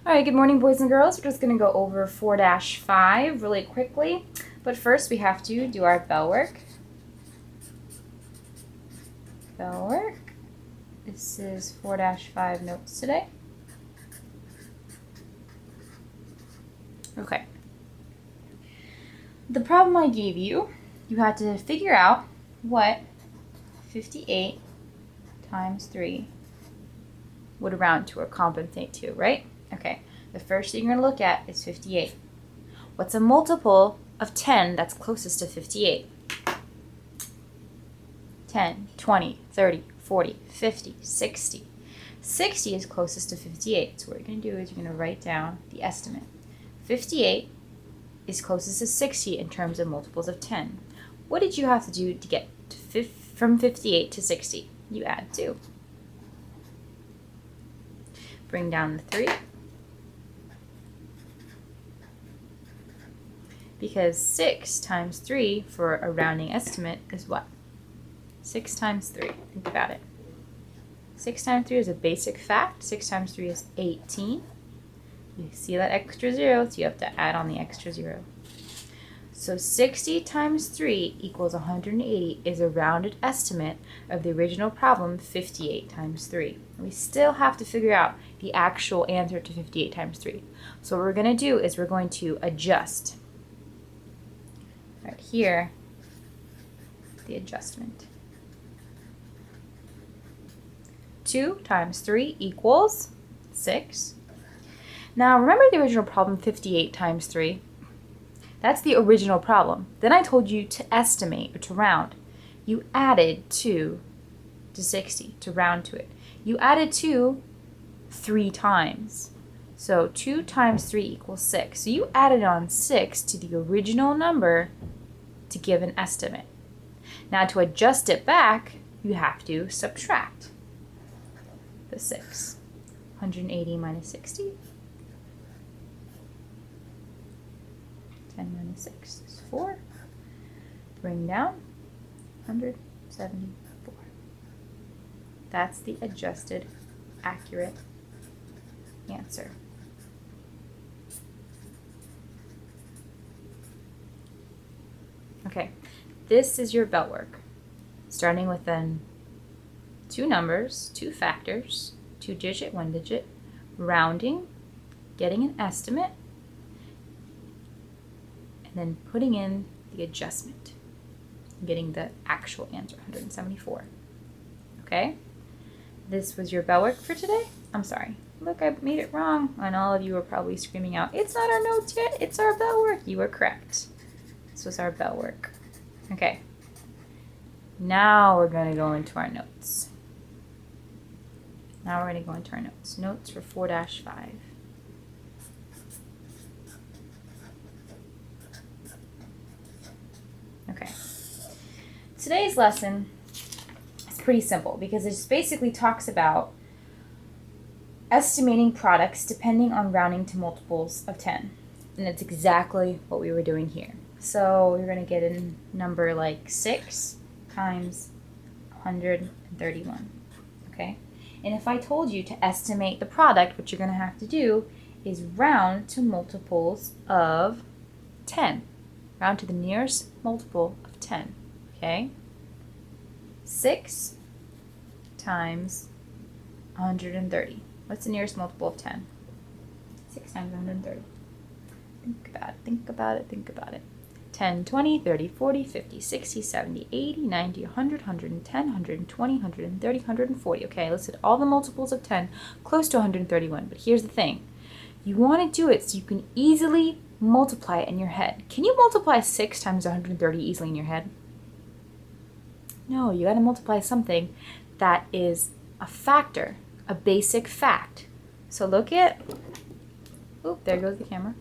All right, good morning, boys and girls. We're just going to go over 4-5 really quickly. But first, we have to do our bell work. Bell work. This is 4-5 notes today. Okay. The problem I gave you, you had to figure out what 58 times 3 would round to or compensate to, right? Okay, the first thing you're going to look at is 58. What's a multiple of 10 that's closest to 58? 10, 20, 30, 40, 50, 60. 60 is closest to 58. So what you're going to do is you're going to write down the estimate. 58 is closest to 60 in terms of multiples of 10. What did you have to do to get from 58 to 60? You add 2. Bring down the 3. Because 6 times 3 for a rounding estimate is what? 6 times 3. Think about it. 6 times 3 is a basic fact. 6 times 3 is 18. You see that extra 0, so you have to add on the extra 0. So 60 times 3 equals 180 is a rounded estimate of the original problem, 58 times 3. We still have to figure out the actual answer to 58 times 3. So what we're going to do is we're going to adjust. Right here, the adjustment. 2 times 3 equals 6. Now remember the original problem, 58 times 3? That's the original problem. Then I told you to estimate or to round. You added 2 to 60 to round to it. You added 2 3 times. So 2 times 3 equals 6. So you added on 6 to the original number to give an estimate. Now to adjust it back, you have to subtract the 6. 180 minus 60. 10 minus 6 is 4. Bring down 174. That's the adjusted, accurate answer. Okay, this is your belt work. Starting with then 2 numbers, 2 factors, 2 digit, 1 digit, rounding, getting an estimate, and then putting in the adjustment, getting the actual answer, 174. Okay? This was your bell work for today? I'm sorry. Look, I made it wrong. And all of you are probably screaming out, it's not our notes yet, it's our bell work. You were correct. This was our bell work. Okay. Now we're going to go into our notes. Notes for 4-5. Okay. Today's lesson is pretty simple because it just basically talks about estimating products depending on rounding to multiples of 10. And it's exactly what we were doing here. So we're going to get a number like 6 times 131. Okay? And if I told you to estimate the product, what you're going to have to do is round to multiples of 10. Round to the nearest multiple of 10. Okay? 6 times 130. What's the nearest multiple of 10? 6 times 130. Think about it. 10, 20, 30, 40, 50, 60, 70, 80, 90, 100, 110, 120, 130, 140. Okay, I listed all the multiples of 10 close to 131. But here's the thing. You want to do it so you can easily multiply it in your head. Can you multiply 6 times 130 easily in your head? No, you got to multiply something that is a factor, a basic fact. So look at, there goes the camera.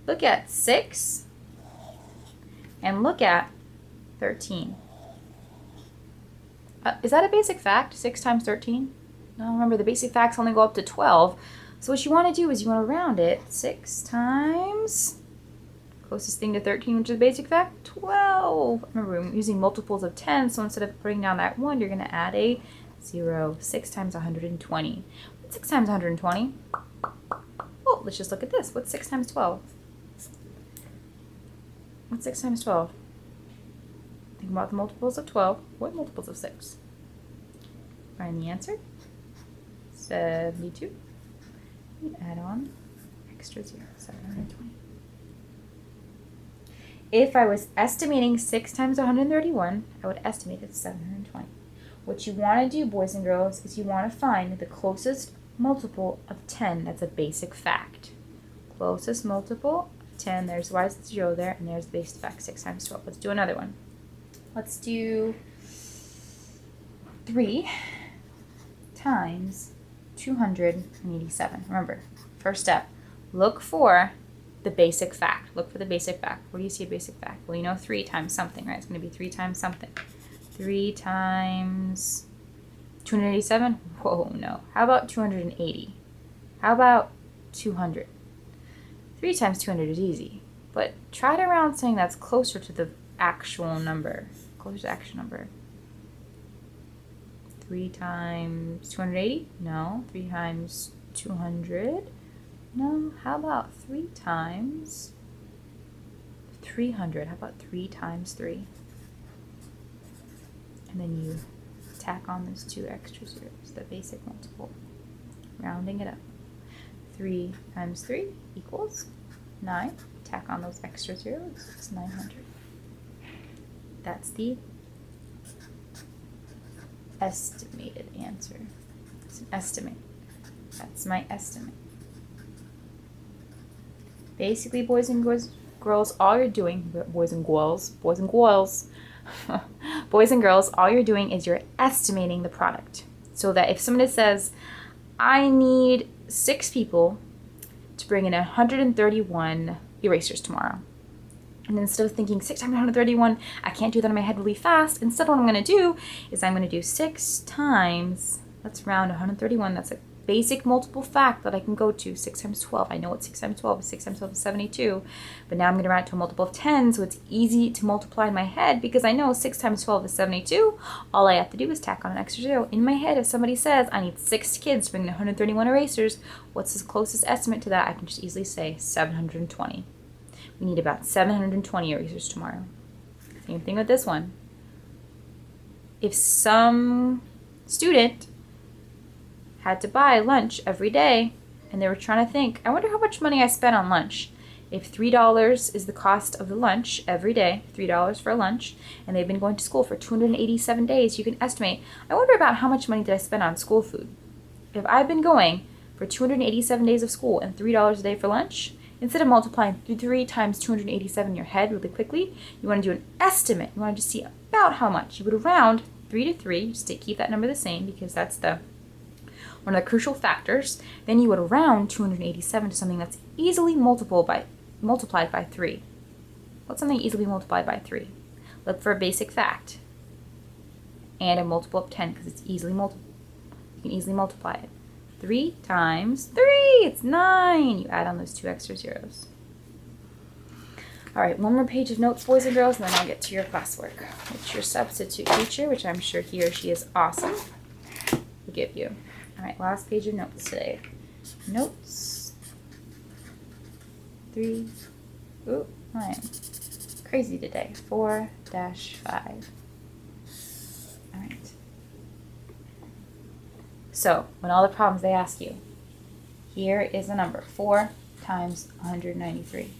Look at 6 and look at 13. Is that a basic fact, 6 times 13? No, remember the basic facts only go up to 12. So what you want to do is you want to round it. 6 times, closest thing to 13, which is a basic fact, 12. Remember, we're using multiples of 10, so instead of putting down that 1, you're going to add a 0. 6 times 120. What's 6 times 120? Oh, Well, let's just look at this. What's 6 times 12? What's 6 times 12? Think about the multiples of 12. What multiples of 6? Find the answer. 72. You add on extra 0, 720. If I was estimating 6 times 131, I would estimate it's 720. What you want to do, boys and girls, is you want to find the closest multiple of 10. That's a basic fact. Closest multiple of 10. There's why is the 0 there, and there's the basic fact, 6 times 12. Let's do another one. Let's do 3 times 287. Remember, first step, look for the basic fact. Look for the basic fact. Where do you see a basic fact? Well, you know 3 times something, right? It's going to be 3 times something. 3 times 287? Whoa, no. How about 280? How about 200? 3 times 200 is easy, but try to round something that's closer to the actual number. Closer to the actual number. 3 times 280? No. 3 times 200? No. How about 3 times 300? How about 3 times 3? And then you tack on those 2 extra zeros, the basic multiple, rounding it up. 3 times 3 equals 9. Tack on those extra zeros, it's 900. That's the estimated answer. It's an estimate. That's my estimate. Basically, boys and girls, all you're doing, boys and girls, boys and girls, all you're doing is you're estimating the product. So that if somebody says, I need 6 people to bring in 131 erasers tomorrow. And instead of thinking 6 times 131, I can't do that in my head really fast. Instead, what I'm going to do is I'm going to do 6 times, let's round 131. That's a basic multiple fact that I can go to. 6 times 12. I know what 6 times 12 is. 6 times 12 is 72. But now I'm going to round it to a multiple of 10, so it's easy to multiply in my head because I know 6 times 12 is 72. All I have to do is tack on an extra 0. In my head, if somebody says I need 6 kids to bring in 131 erasers, what's the closest estimate to that? I can just easily say 720. We need about 720 erasers tomorrow. Same thing with this one. If some student had to buy lunch every day and they were trying to think, I wonder how much money I spent on lunch. If $3 is the cost of the lunch every day, $3 for lunch, and they've been going to school for 287 days, you can estimate, I wonder about how much money did I spend on school food. If I've been going for 287 days of school and $3 a day for lunch, instead of multiplying 3 times 287 in your head really quickly, you want to do an estimate. You want to just see about how much. You would round 3 to 3, just to keep that number the same because that's one of the crucial factors. Then you would round 287 to something that's easily multiplied by 3. What's something easily multiplied by 3? Look for a basic fact and a multiple of 10 because it's easily multiple. You can easily multiply it. 3 times 3, it's 9. You add on those 2 extra zeros. All right, one more page of notes, boys and girls, and then I'll get to your classwork, which your substitute teacher, which I'm sure he or she is awesome, will give you. All right, last page of notes today. Notes. 3. Ooh, I am crazy today. 4-5. All right. So, when all the problems they ask you, here is a number, 4 times 193.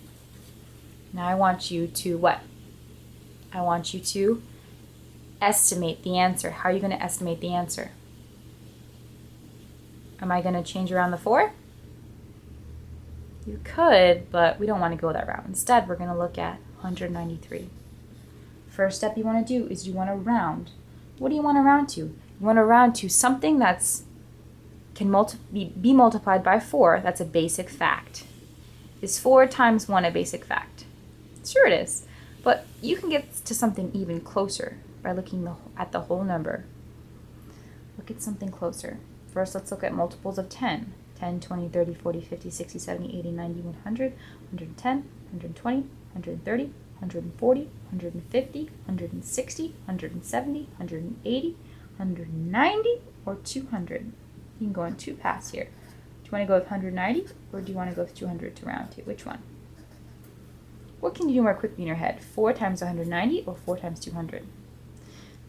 Now I want you to what? I want you to estimate the answer. How are you going to estimate the answer? Am I going to change around the 4? You could, but we don't want to go that route. Instead, we're going to look at 193. First step you want to do is you want to round. What do you want to round to? You want to round to something that's can be multiplied by 4. That's a basic fact. Is 4 times 1 a basic fact? Sure it is. But you can get to something even closer by looking at the whole number. Look at something closer. First, let's look at multiples of 10. 10, 20, 30, 40, 50, 60, 70, 80, 90, 100, 110, 120, 130, 140, 150, 160, 170, 180, 190, or 200. You can go in 2 paths here. you want to go with 190 or do you want to go with 200 to round to? Which one? What can you do more quickly in your head? 4 times 190 or 4 times 200?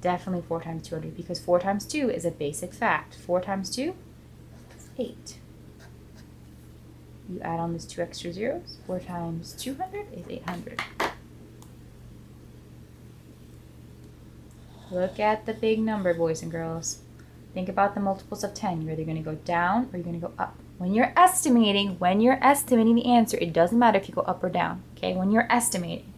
Definitely 4 times 200 because 4 times 2 is a basic fact. 4 times 2 is 8. You add on those 2 extra zeros. 4 times 200 is 800. Look at the big number, boys and girls. Think about the multiples of 10. You're either going to go down or you're going to go up. When you're estimating the answer, it doesn't matter if you go up or down. Okay, when you're estimating,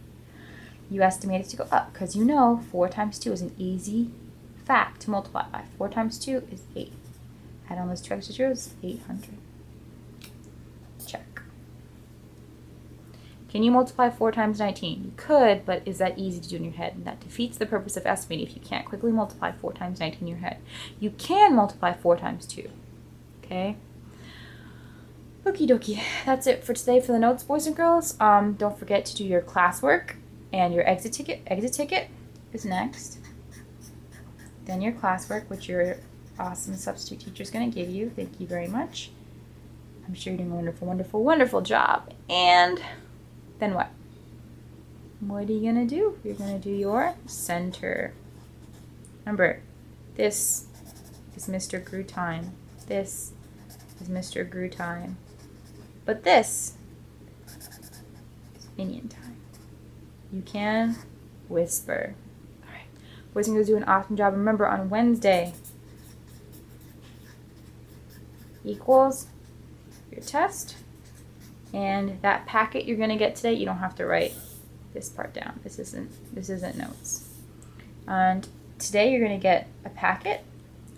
you estimate it to go up because you know 4 times 2 is an easy fact to multiply by. 4 times 2 is 8. Add on those 2 extra zeros, 800. Check. Can you multiply 4 times 19? You could, but is that easy to do in your head? And that defeats the purpose of estimating if you can't quickly multiply 4 times 19 in your head. You can multiply 4 times 2. Okay? Okie dokie. That's it for today for the notes, boys and girls. Don't forget to do your classwork and your exit ticket. Exit ticket is next. Then your classwork, which your awesome substitute teacher is going to give you. Thank you very much. I'm sure you're doing a wonderful, wonderful, wonderful job. And then what? What are you going to do? You're going to do your center. Remember, this is Mr. Grew time. This is Mr. Grew time. But this is minion time. You can whisper. All right. Boys and girls, do an awesome job. Remember, on Wednesday, equals your test. And that packet you're going to get today, you don't have to write this part down. This isn't notes. And today you're going to get a packet,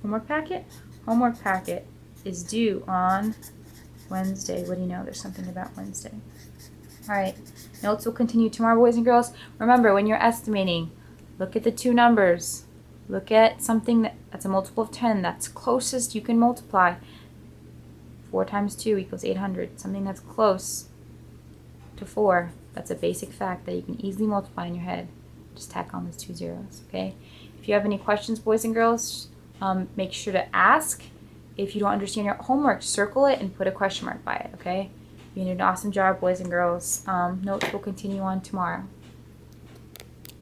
homework packet. Homework packet is due on Wednesday. What do you know? There's something about Wednesday. All right. Notes will continue tomorrow, boys and girls. Remember, when you're estimating, look at the 2 numbers. Look at something that's a multiple of 10. That's closest you can multiply. 4 times 2 equals 800. Something that's close to 4. That's a basic fact that you can easily multiply in your head. Just tack on those 2 zeros, okay? If you have any questions, boys and girls, make sure to ask. If you don't understand your homework, circle it and put a question mark by it, okay? You did an awesome job, boys and girls. Notes will continue on tomorrow.